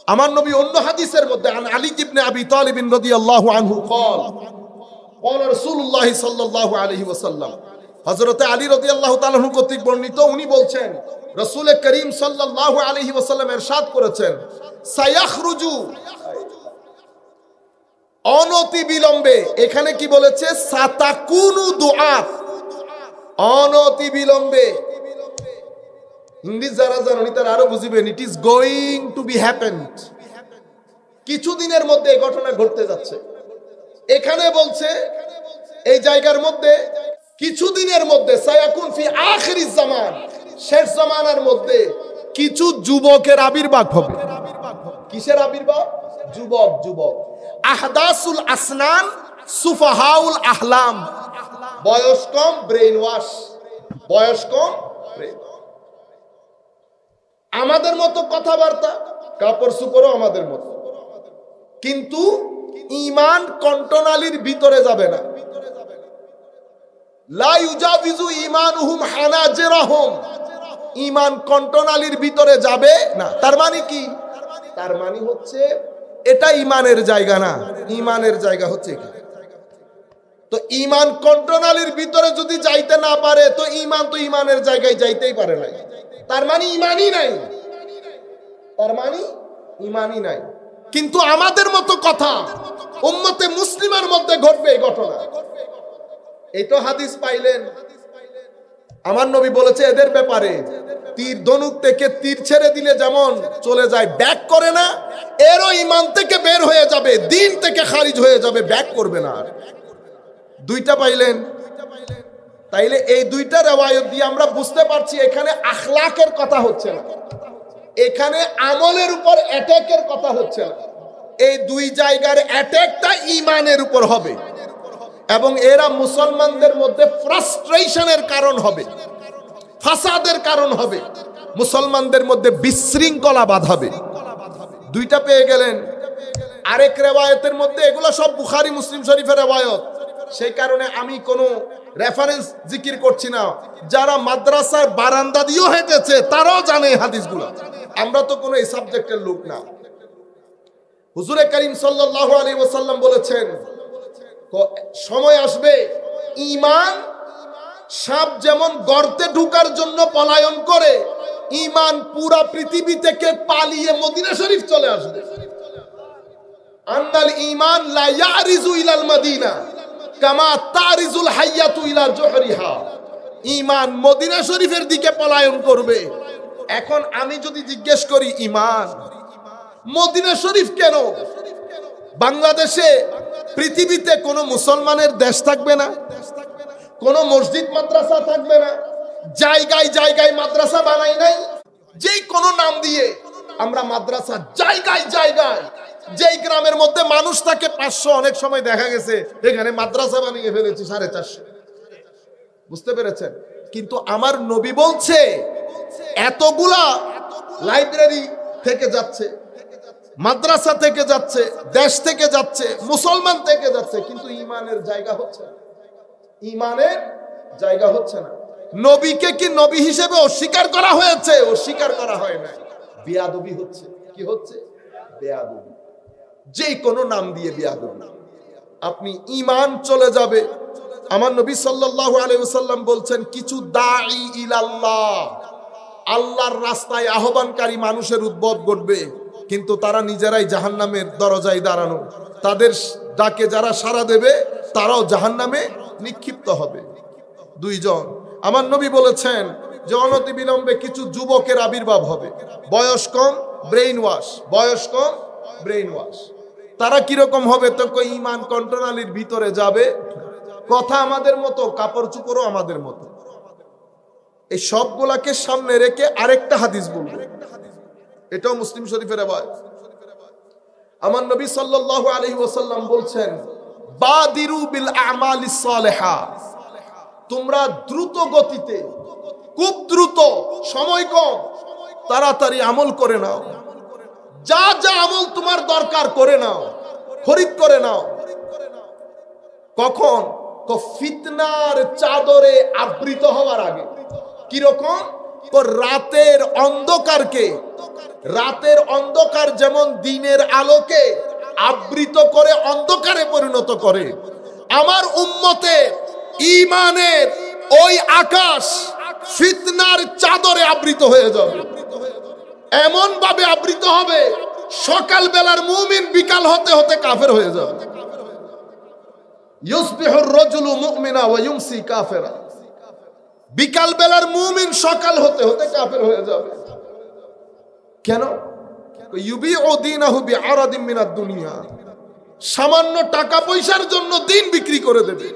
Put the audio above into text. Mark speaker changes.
Speaker 1: আমার নবী অন্য হাদিসের মধ্যে আন আলী ইবনে আবি তালিব রাদিয়াল্লাহু আনহু قال قال رسول الله صلى الله عليه وسلم হযরত আলী রাদিয়াল্লাহু তাআলা আনহু কর্তৃক বর্ণিত, উনি বলছেন রাসূল করিম সাল্লাল্লাহু আলাইহি ওয়াসাল্লাম ইরশাদ করেছেন, সায়াখরুজু, অনতি বিলম্বে, এখানে কি বলেছে, সাতাকুনু দুআত, অনতি বিলম্বে। ইংলিশ যারা জানেন তারা আরো বুঝবেন, it is going to B happened, কিছুদিনের মধ্যে এই ঘটনা ঘটতে যাচ্ছে। এখানে বলছে এই জায়গার মধ্যে কিছুদিনের মধ্যে, সায়াকুন ফি আখিরিজ জামান, শেষ জামানার মধ্যে কিছু যুবকের আবির্ভাব হবে। কিসের আবির্ভাব? যুবক। যুবক আহদাসুল আসনান সুফাহাউল আহলাম, বয়স কম ব্রেইন ওয়াশ, বয়স কম ব্রেইন। আমাদের মতো কথাবার্তা, কাপড় চোপড়ও আমাদের মতো, কিন্তু ঈমান কন্টনালির ভিতরে যাবে না। লা ইউজাবিজু ঈমানুহুম হানাজিরাহুম, ঈমান কন্টনালির ভিতরে যাবে না। তার মানে কি? তার মানে হচ্ছে এটা ঈমানের জায়গা না, ঈমানের জায়গা হচ্ছে এখানে। তো ঈমান কন্টনালির ভিতরে যদি যাইতে না পারে, তো ঈমান তো ঈমানের জায়গায় যাইতেই পারে না। তার মানে ঈমানই নাই, তার মানে ঈমানই নাই। কিন্তু আমাদের মতো কথা উম্মতে মুসলিমের মধ্যে ঘটবে এই ঘটনা। এই তো হাদিস পাইলেন, আমার নবী বলেছে এদের ব্যাপারে, তীর ধনুক থেকে তীর ছেড়ে দিলে যেমন চলে যায়, ব্যাক করে না, এরও ঈমান থেকে বের হয়ে যাবে, দিন থেকে খারিজ হয়ে যাবে, ব্যাক করবে না। দুইটা পাইলেন। তাইলে এই দুইটা রিওয়ায়াত দিয়ে আমরা বুঝতে পারছি এখানে আখলাকের কথা হচ্ছে না, এখানে আমলের উপর অ্যাটাকের কথা হচ্ছে না। এই দুই জায়গার অ্যাটাকটা ঈমানের উপর হবে, এবং এরা মুসলমানদের মধ্যে ফ্রাস্ট্রেশনের কারণ হবে, ফাসাদের কারণ হবে, মুসলমানদের মধ্যে বিশৃঙ্খলা বাঁধাবে। দুইটা পেয়ে গেলেন। আরেক রিওয়ায়াতের মধ্যে, এগুলো সব বুখারী মুসলিম শরীফের রিওয়ায়াত, সেই কারণে আমি কোনো রেফারেন্স জিকির করছি না। যারা মাদ্রাসার বারান্দা দিয়েও হেঁটেছে তারাও জানে এই হাদিসগুলো, আমরা তো কোনো এই সাবজেক্টের লোক না। হুজুরে করিম সাল্লাল্লাহু আলাইহি ওয়াসাল্লাম বলেছেন, সময় আসবে ঈমান সাপ যেমন গর্তে ঢোকার জন্য পলায়ন করে, ঈমান পুরা পৃথিবী থেকে পালিয়ে মদিনা শরীফ চলে আসবে। আন্নাল ঈমান লা ইয়ারিজু ইলাল মদিনা কামা তারিজুল হাইয়াতু ইলা জুহরিহা, ঈমান মদিনা শরীফের দিকে পলায়ন করবে। এখন আমি যদি জিজ্ঞেস করি, ঈমান মদিনা শরীফ কেন? বাংলাদেশে পৃথিবীতে কোনো মুসলমানের দেশ থাকবে না, কোনো মসজিদ মাদ্রাসা থাকবে না, জায়গায় জায়গায় মাদ্রাসা বানাই নাই, যেই কোনো নাম দিয়ে আমরা মাদ্রাসা, জায়গায় জায়গায়, যেই গ্রামের মধ্যে মানুষ থাকে 500, অনেক সময় দেখা গেছে এখানে মাদ্রাসা বানিয়ে ফেলেছি 450। বুঝতে পেরেছেন? কিন্তু আমার নবী বলছে এতগুলা লাইব্রেরি থেকে যাচ্ছে, মাদ্রাসা থেকে যাচ্ছে, দেশ থেকে যাচ্ছে, মুসলমান থেকে যাচ্ছে, কিন্তু ঈমানের জায়গা হচ্ছে না, ঈমানের জায়গা হচ্ছে না। নবীকে কি নবী হিসেবে অস্বীকার করা হয়েছে? অস্বীকার করা হয় না, বেয়াদবি হচ্ছে। কি হচ্ছে? বেয়াদবি, যে কোনো নাম দিয়ে বেয়াদবি। আপনি ঈমান চলে যাবে। আমার নবী সাল্লাল্লাহু আলাইহি ওয়াসাল্লাম বলছেন, কিছু দাঈ ইলাল্লাহ, আল্লাহর রাস্তায় আহ্বানকারী মানুষের উদ্ভব ঘটবে, কিন্তু তারা নিজেরাই জাহান্নামের দরজায় দাঁড়ানো। তাদের ডাকে যারা সাড়া দেবে তারাও জাহান্নামে নিক্ষিপ্ত হবে। দুইজন। আমার নবী বলেছেন যে অনতি বিলম্বে কিছু যুবকের আবির্ভাব হবে, বয়স কম ব্রেইন ওয়াশ, বয়স কম ব্রেইন ওয়াশ। তারা কিরকম হবে? তো ঈমান কন্ট্রোনালির ভিতরে যাবে, কথা আমাদের মতো, কাপড় চোপড়ও আমাদের মতো। এই সবগুলাকে সামনে রেখে আরেকটা হাদিস বলবো, এটাও মুসলিম শরীফের রিওয়ায়াত। আমার নবী সাল্লাল্লাহু আলাইহি ওয়াসাল্লাম বলছেন, বাদিরু বিল আমালিস সালিহা, তোমরা দ্রুত গতিতে, খুব দ্রুত, সময় কম, তাড়াতাড়ি আমল করে নাও, যা যা আমল তোমার দরকার করে নাও, খরিদ করে নাও। কখন? ফিতনার চাদরে আবৃত হওয়ার আগে। কিরকম? রাতের অন্ধকারকে, রাতের অন্ধকার যেমন দিনের আলোকে আবৃত করে অন্ধকারে পরিণত করে, আমার উম্মতে ঈমানের ওই আকাশ ফিতনার চাদরে আবৃত হয়ে যাবে। এমন ভাবে আবৃত হবে সকাল বেলার মুমিন বিকাল হতে হতে কাফের হয়ে যাবে। ইউসবিহুর রাজুলু মুমিনা ওয়া ইউমসি কাফিরা, বিকাল বেলার মুমিন সকাল হতে হতে কাফের হয়ে যাবে। কেন? ইউবিউ দীনাহু বিআরাদিন মিনাদ দুনিয়া, সামান্য টাকা পয়সার জন্য দিন বিক্রি করে দেবে।